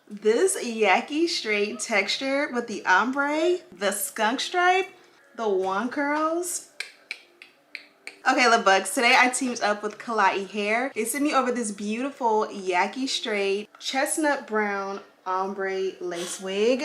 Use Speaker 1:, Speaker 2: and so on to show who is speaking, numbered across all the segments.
Speaker 1: This Yaki straight texture with the ombre, the skunk stripe, the wand curls. Okay, love bugs, today I teamed up with Klaiyi hair. They sent me over this beautiful Yaki straight chestnut brown ombre lace wig.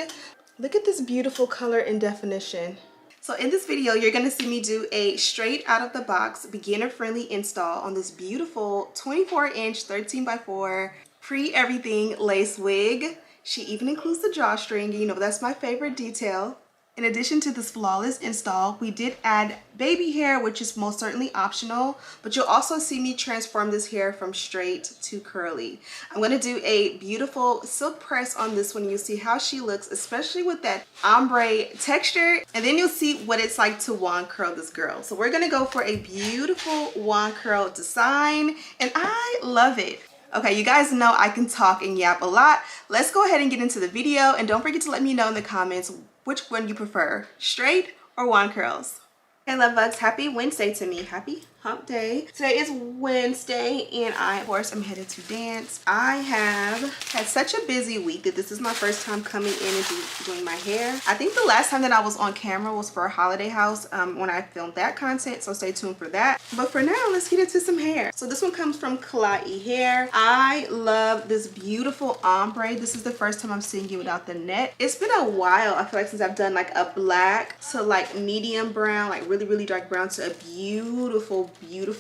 Speaker 1: Look at this beautiful color and definition. So in this video, you're gonna see me do a straight out of the box, beginner friendly install on this beautiful 24-inch 13x4 pre-everything lace wig. She even includes the drawstring, you know, that's my favorite detail. In addition to this flawless install, we did add baby hair, which is most certainly optional, but you'll also see me transform this hair from straight to curly. I'm going to do a beautiful silk press on this one. You'll see how she looks, especially with that ombre texture, and then you'll see what it's like to wand curl this girl. So we're going to go for a beautiful wand curl design, and I love it. Okay, you guys know I can talk and yap a lot. Let's go ahead and get into the video, and don't forget to let me know in the comments which one you prefer, straight or wand curls. Hey love bugs, happy Wednesday to me. Happy hump day. Today is Wednesday and I, of course, am headed to dance. I have had such a busy week that this is my first time coming in and doing my hair. I think the last time that I was on camera was for a holiday house when I filmed that content, so stay tuned for that. But for now, let's get into some hair. So this one comes from Klaiyi hair. I love this beautiful ombre. This is the first time I'm seeing it without the net. It's been a while, I feel like, since I've done like a black to like medium brown, like really dark brown to a beautiful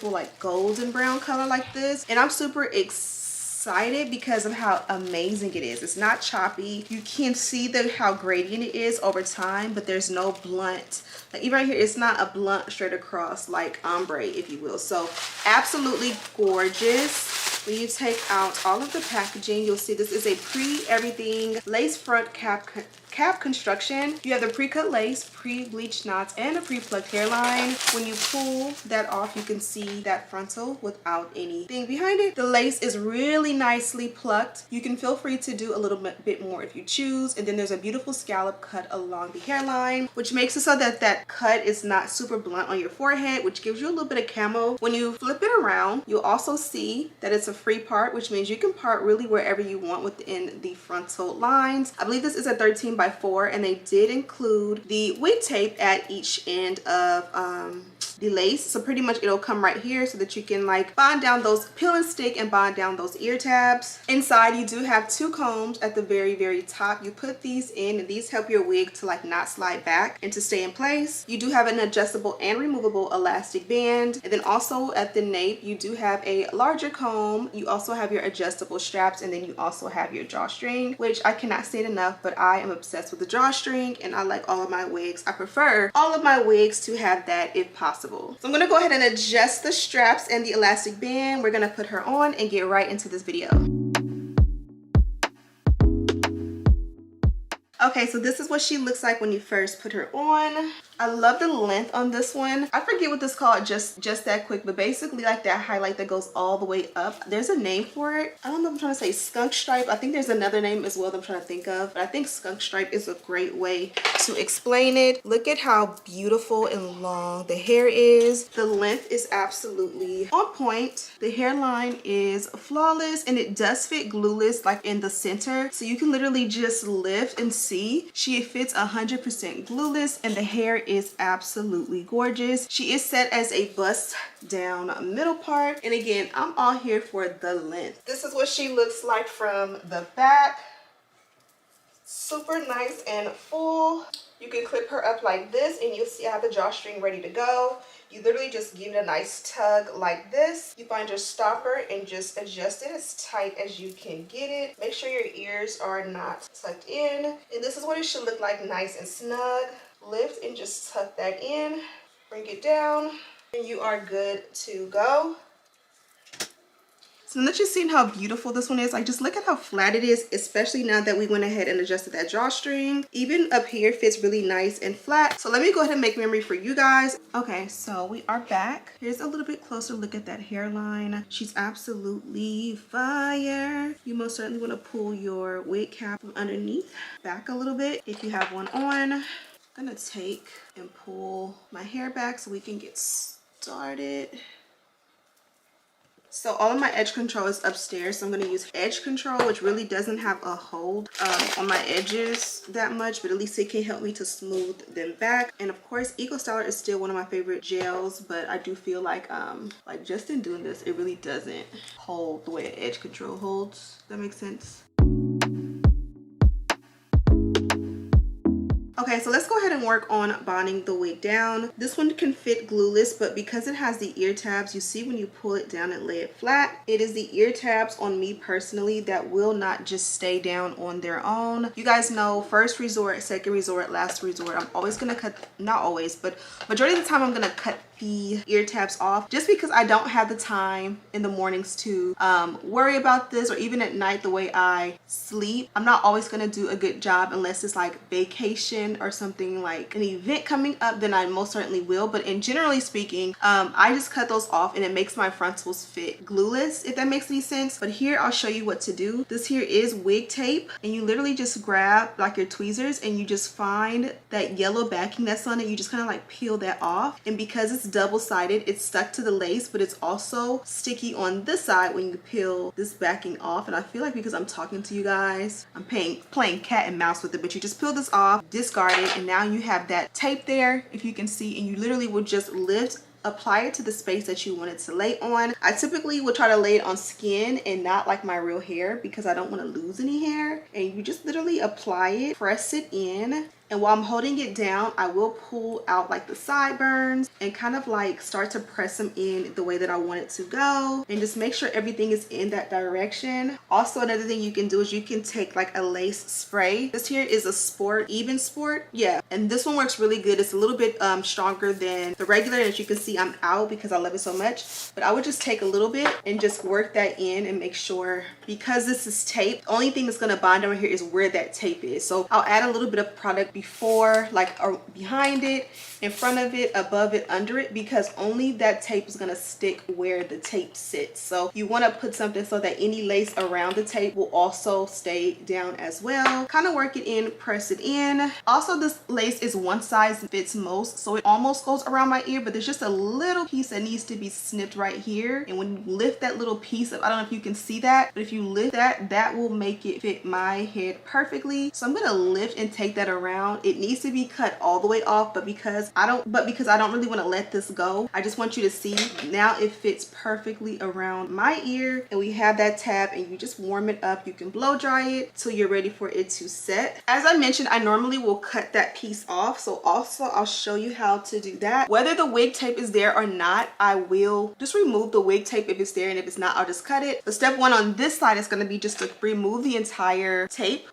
Speaker 1: like golden brown color like this, and I'm super excited because of how amazing it is. It's not choppy. You can see how gradient it is over time, but there's no blunt, like even right here, it's not a blunt straight across like ombre, if you will. So absolutely gorgeous. When you take out all of the packaging, you'll see this is a pre-everything lace front cap construction. You have the pre-cut lace, pre-bleached knots, and a pre-plucked hairline. When you pull that off, you can see that frontal without anything behind it. The lace is really nicely plucked. You can feel free to do a little bit more if you choose. And then there's a beautiful scallop cut along the hairline, which makes it so that that cut is not super blunt on your forehead, which gives you a little bit of camo. When you flip it around, you'll also see that it's a free part, which means you can part really wherever you want within the frontal lines. I believe this is a 13x4, and they did include the wig tape at each end of the lace, so pretty much it'll come right here so that you can like bond down those, peel and stick and bond down those ear tabs. Inside you do have two combs at the very top. You put these in, and these help your wig to like not slide back and to stay in place. You do have an adjustable and removable elastic band, and then also at the nape you do have a larger comb. You also have your adjustable straps, and then you also have your drawstring, which I cannot say it enough, but I am obsessed with the drawstring, and I like all of my wigs. I prefer all of my wigs to have that if possible. So I'm gonna go ahead and adjust the straps and the elastic band. We're gonna put her on and get right into this video. Okay, so this is what she looks like when you first put her on. I love the length on this one. I forget what this is called, just that quick, but basically like that highlight that goes all the way up. There's a name for it. I don't know if I'm trying to say skunk stripe. I think there's another name as well that I'm trying to think of, but I think skunk stripe is a great way to explain it. Look at how beautiful and long the hair is. The length is absolutely on point. The hairline is flawless, and it does fit glueless like in the center. So you can literally just lift and see. She fits 100% glueless, and the hair is absolutely gorgeous. She is set as a bust down middle part, and again, I'm all here for the length. This is what she looks like from the back. Super nice and full. You can clip her up like this, and you'll see I have the drawstring ready to go. You literally just give it a nice tug like this. You find your stopper and just adjust it as tight as you can get it. Make sure your ears are not tucked in. And this is what it should look like, nice and snug. Lift and just tuck that in. Bring it down, and you are good to go. So now that you've seen how beautiful this one is, like just look at how flat it is, especially now that we went ahead and adjusted that drawstring. Even up here fits really nice and flat. So let me go ahead and make memory for you guys. Okay, so we are back. Here's a little bit closer look at that hairline. She's absolutely fire. You most certainly want to pull your wig cap from underneath back a little bit if you have one on. I'm gonna take and pull my hair back so we can get started. So all of my edge control is upstairs, so I'm going to use edge control, which really doesn't have a hold on my edges that much, but at least it can help me to smooth them back. And of course, Eco Styler is still one of my favorite gels, but I do feel like just in doing this, it really doesn't hold the way edge control holds. That makes sense. Okay, so let's go ahead and work on bonding the wig down. This one can fit glueless, but because it has the ear tabs, you see when you pull it down and lay it flat, it is the ear tabs on me personally that will not just stay down on their own. You guys know, first resort, second resort, last resort, I'm always gonna cut, not always, but majority of the time I'm gonna cut the ear tabs off just because I don't have the time in the mornings to worry about this, or even at night the way I sleep. I'm not always gonna do a good job unless it's like vacation or something, like an event coming up, then I most certainly will. But in generally speaking, I just cut those off and it makes my frontals fit glueless, if that makes any sense. But here I'll show you what to do. This here is wig tape, and you literally just grab like your tweezers and you just find that yellow backing that's on it. You just kind of like peel that off, and because it's double-sided, it's stuck to the lace, but it's also sticky on this side when you peel this backing off. And I feel like because I'm talking to you guys, I'm playing cat and mouse with it, but you just peel this off, discard it, and now you have that tape there, if you can see, and you literally will just apply it to the space that you want it to lay on. I typically would try to lay it on skin and not like my real hair because I don't want to lose any hair. And you just literally apply it, press it in, and while I'm holding it down, I will pull out like the sideburns and kind of like start to press them in the way that I want it to go, and just make sure everything is in that direction. Also, another thing you can do is you can take like a lace spray. This here is a sport, even sport, yeah, and this one works really good. It's a little bit stronger than the regular, and as you can see, I'm out because I love it so much. But I would just take a little bit and just work that in and make sure, because this is tape, the only thing that's going to bond over here is where that tape is. So I'll add a little bit of product before, like, or behind it, in front of it, above it, under it, because only that tape is going to stick where the tape sits. So you want to put something so that any lace around the tape will also stay down as well. Kind of work it in, press it in. Also, this lace is one size fits most, so it almost goes around my ear, but there's just a little piece that needs to be snipped right here. And when you lift that little piece up, I don't know if you can see that, but if you lift that, that will make it fit my head perfectly. So I'm going to lift and take that around. It needs to be cut all the way off, but because I don't really want to let this go, I just want you to see now it fits perfectly around my ear. And we have that tab, and you just warm it up. You can blow dry it till you're ready for it to set. As I mentioned, I normally will cut that piece off, so also I'll show you how to do that. Whether the wig tape is there or not, I will just remove the wig tape if it's there, and if it's not, I'll just cut it. But step one on this side is going to be just to remove the entire tape.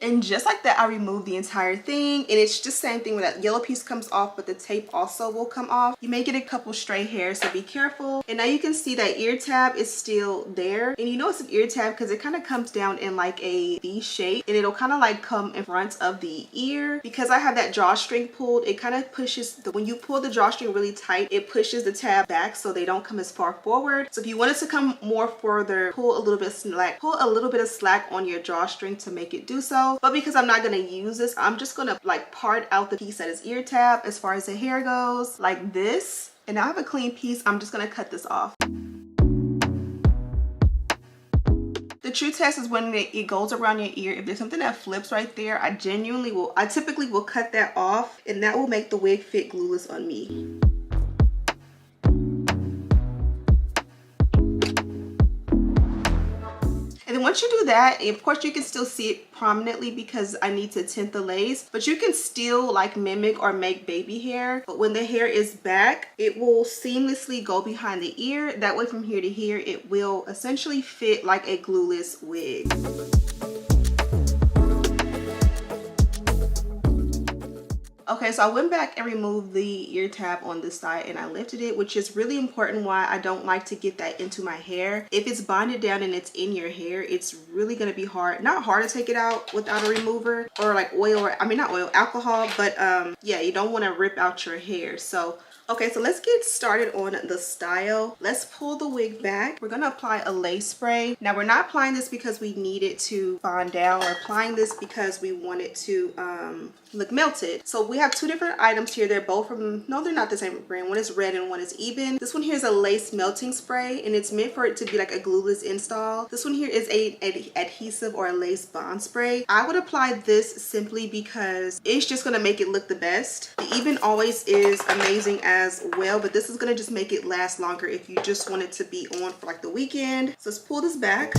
Speaker 1: And just like that, I remove the entire thing, and it's just the same thing when that yellow piece comes off, but the tape also will come off. You may get a couple stray hairs, so be careful. And now you can see that ear tab is still there, and you know it's an ear tab because it kind of comes down in like a V shape, and it'll kind of like come in front of the ear. Because I have that drawstring pulled, it kind of pushes when you pull the drawstring really tight, it pushes the tab back so they don't come as far forward. So if you want it to come more further, pull a little bit of slack on your drawstring to make it do so. But because I'm not going to use this, I'm just going to like part out the piece that is ear tab as far as the hair goes, like this. And now I have a clean piece. I'm just going to cut this off. The true test is when it goes around your ear. If there's something that flips right there, I typically will cut that off, and that will make the wig fit glueless on me. And then once you do that, of course you can still see it prominently because I need to tint the lace, but you can still like mimic or make baby hair. But when the hair is back, it will seamlessly go behind the ear. That way from here to here, it will essentially fit like a glueless wig. Okay, so I went back and removed the ear tab on this side, and I lifted it, which is really important why I don't like to get that into my hair. If it's bonded down and it's in your hair, it's really going to be hard. Not hard to take it out without a remover or like oil, or I mean not oil, alcohol, but yeah, you don't want to rip out your hair. So Okay, so let's get started on the style. Let's pull the wig back. We're gonna apply a lace spray. Now we're not applying this because we need it to bond down. We're applying this because we want it to look melted. So we have two different items here. They're both from, no, they're not the same brand. One is red and one is Eben. This one here is a lace melting spray, and it's meant for it to be like a glueless install. This one here is a adhesive or a lace bond spray. I would apply this simply because it's just gonna make it look the best. The Eben always is amazing as well, but this is gonna just make it last longer if you just want it to be on for like the weekend. So let's pull this back.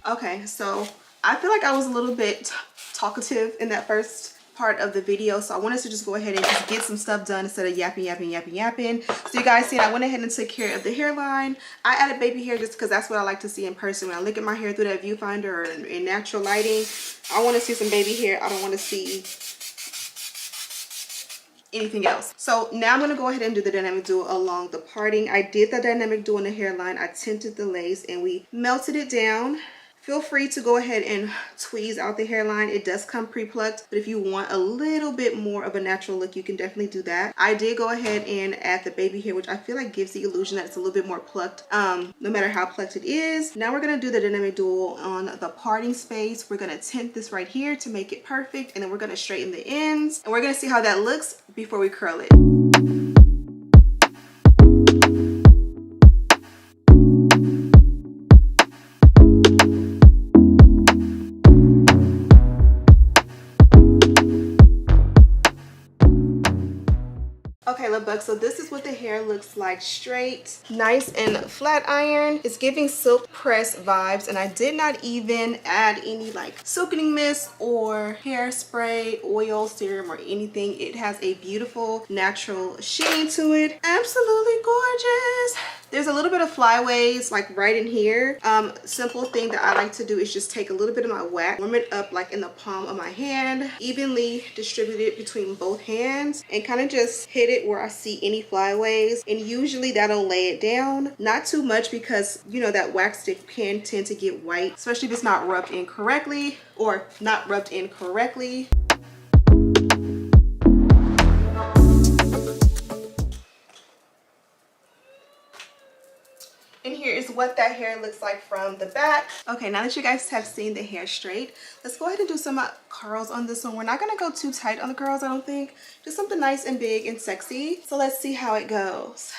Speaker 1: Okay, so I feel like I was a little bit talkative in that first part of the video, so I wanted to just go ahead and just get some stuff done instead of yapping. So you guys see, I went ahead and took care of the hairline. I added baby hair just because that's what I like to see in person. When I look at my hair through that viewfinder or in natural lighting, I want to see some baby hair. I don't want to see anything else. So now I'm going to go ahead and do the dynamic duo along the parting. I did the dynamic duo in the hairline. I tinted the lace and we melted it down. Feel free to go ahead and tweeze out the hairline. It does come pre-plucked, but if you want a little bit more of a natural look, you can definitely do that. I did go ahead and add the baby hair, which I feel like gives the illusion that it's a little bit more plucked, no matter how plucked it is. Now we're gonna do the dynamic duo on the parting space. We're gonna tint this right here to make it perfect, and then we're gonna straighten the ends, and we're gonna see how that looks before we curl it. Okay, love bugs, so this is what the hair looks like straight, nice and flat iron. It's giving silk press vibes, and I did not even add any like silkening mist or hairspray, oil, serum, or anything. It has a beautiful natural sheen to it. Absolutely gorgeous. There's a little bit of flyaways like right in here. Simple thing that I like to do is just take a little bit of my wax, warm it up like in the palm of my hand, evenly distribute it between both hands, and kind of just hit it where I see any flyaways, and usually that'll lay it down. Not too much because you know that wax stick can tend to get white, especially if it's not rubbed in correctly or not rubbed in correctly. And here is what that hair looks like from the back. Okay, now that you guys have seen the hair straight, let's go ahead and do some curls on this one. We're not gonna go too tight on the curls, I don't think. Just something nice and big and sexy. So let's see how it goes.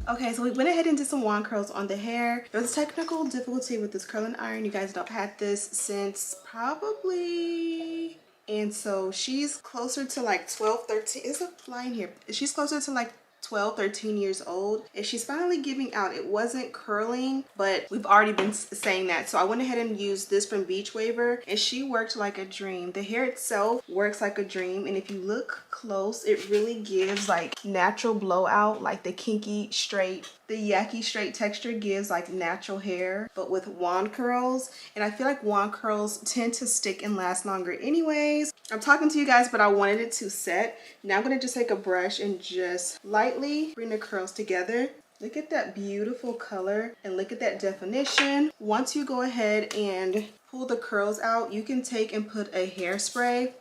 Speaker 1: Okay, so we went ahead and did some wand curls on the hair. There was a technical difficulty with this curling iron. You guys know I've had this since probably, and so she's closer to like 12, 13. Is a line here? She's closer to like 12, 13 years old, and she's finally giving out. It wasn't curling, but we've already been saying that. So I went ahead and used this from Beach Waver, and she worked like a dream. The hair itself works like a dream, and if you look close, it really gives like natural blowout, like the kinky straight. The Yaki straight texture gives like natural hair, but with wand curls. And I feel like wand curls tend to stick and last longer anyways. I'm talking to you guys, but I wanted it to set. Now I'm gonna just take a brush and just lightly bring the curls together. Look at that beautiful color and look at that definition. Once you go ahead and pull the curls out, you can take and put a hairspray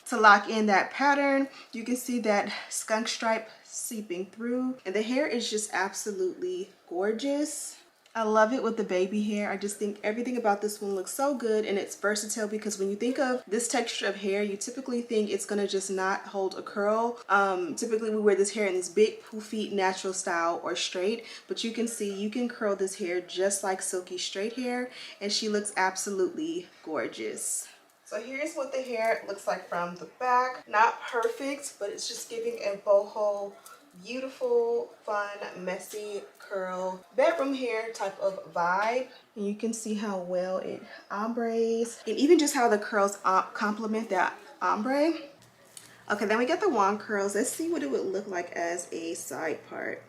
Speaker 1: to lock in that pattern. You can see that skunk stripe seeping through, and the hair is just absolutely gorgeous. I love it with the baby hair. I just think everything about this one looks so good, and it's versatile because when you think of this texture of hair, you typically think it's gonna just not hold a curl. Typically we wear this hair in this big poofy natural style or straight, but you can see you can curl this hair just like silky straight hair, and she looks absolutely gorgeous. So here's what the hair looks like from the back. Not perfect, but it's just giving a boho, beautiful, fun, messy curl, bedroom hair type of vibe. And you can see how well it ombres, and even just how the curls complement that ombre. Okay, then we got the wand curls. Let's see what it would look like as a side part.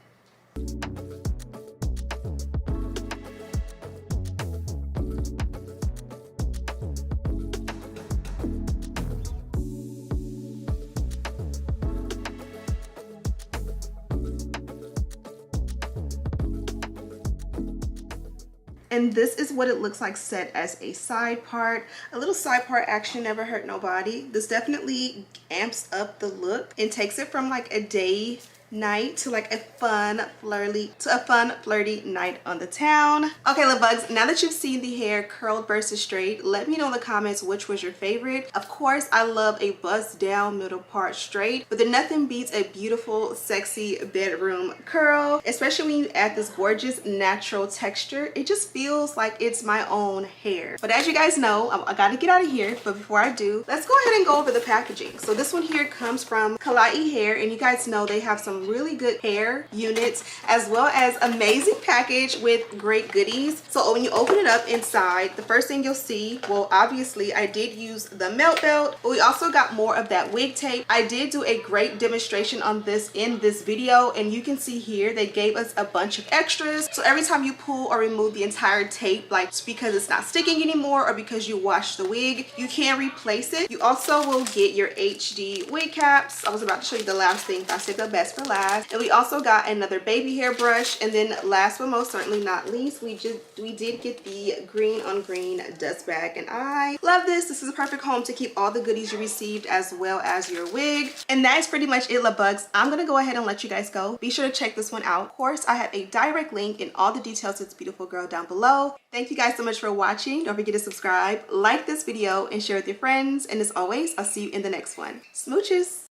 Speaker 1: And this is what it looks like set as a side part. A little side part action never hurt nobody. This definitely amps up the look and takes it from like a day night to like a fun flirty night on the town. Okay, love bugs, now that you've seen the hair curled versus straight, let me know in the comments which was your favorite. Of course, I love a bust down middle part straight, but then nothing beats a beautiful sexy bedroom curl, especially when you add this gorgeous natural texture. It just feels like it's my own hair. But as you guys know, I gotta get out of here, but before I do, let's go ahead and go over the packaging. So this one here comes from Klaiyi Hair, and you guys know they have some really good hair units as well as amazing package with great goodies. So when you open it up inside, the first thing you'll see, well, obviously I did use the melt belt, but we also got more of that wig tape. I did do a great demonstration on this in this video, and you can see here they gave us a bunch of extras. So every time you pull or remove the entire tape, like because it's not sticking anymore or because you washed the wig, you can replace it. You also will get your HD wig caps. I was about to show you the last thing, but I saved the best for last. And we also got another baby hair brush, and then last but most certainly not least, we did get the green on green dust bag, and I love this. This is a perfect home to keep all the goodies you received as well as your wig. And that is pretty much it, love bugs. I'm gonna go ahead and let you guys go. Be sure to check this one out. Of course, I have a direct link and all the details to this beautiful girl down below. Thank you guys so much for watching. Don't forget to subscribe, like this video, and share with your friends. And as always, I'll see you in the next one. Smooches.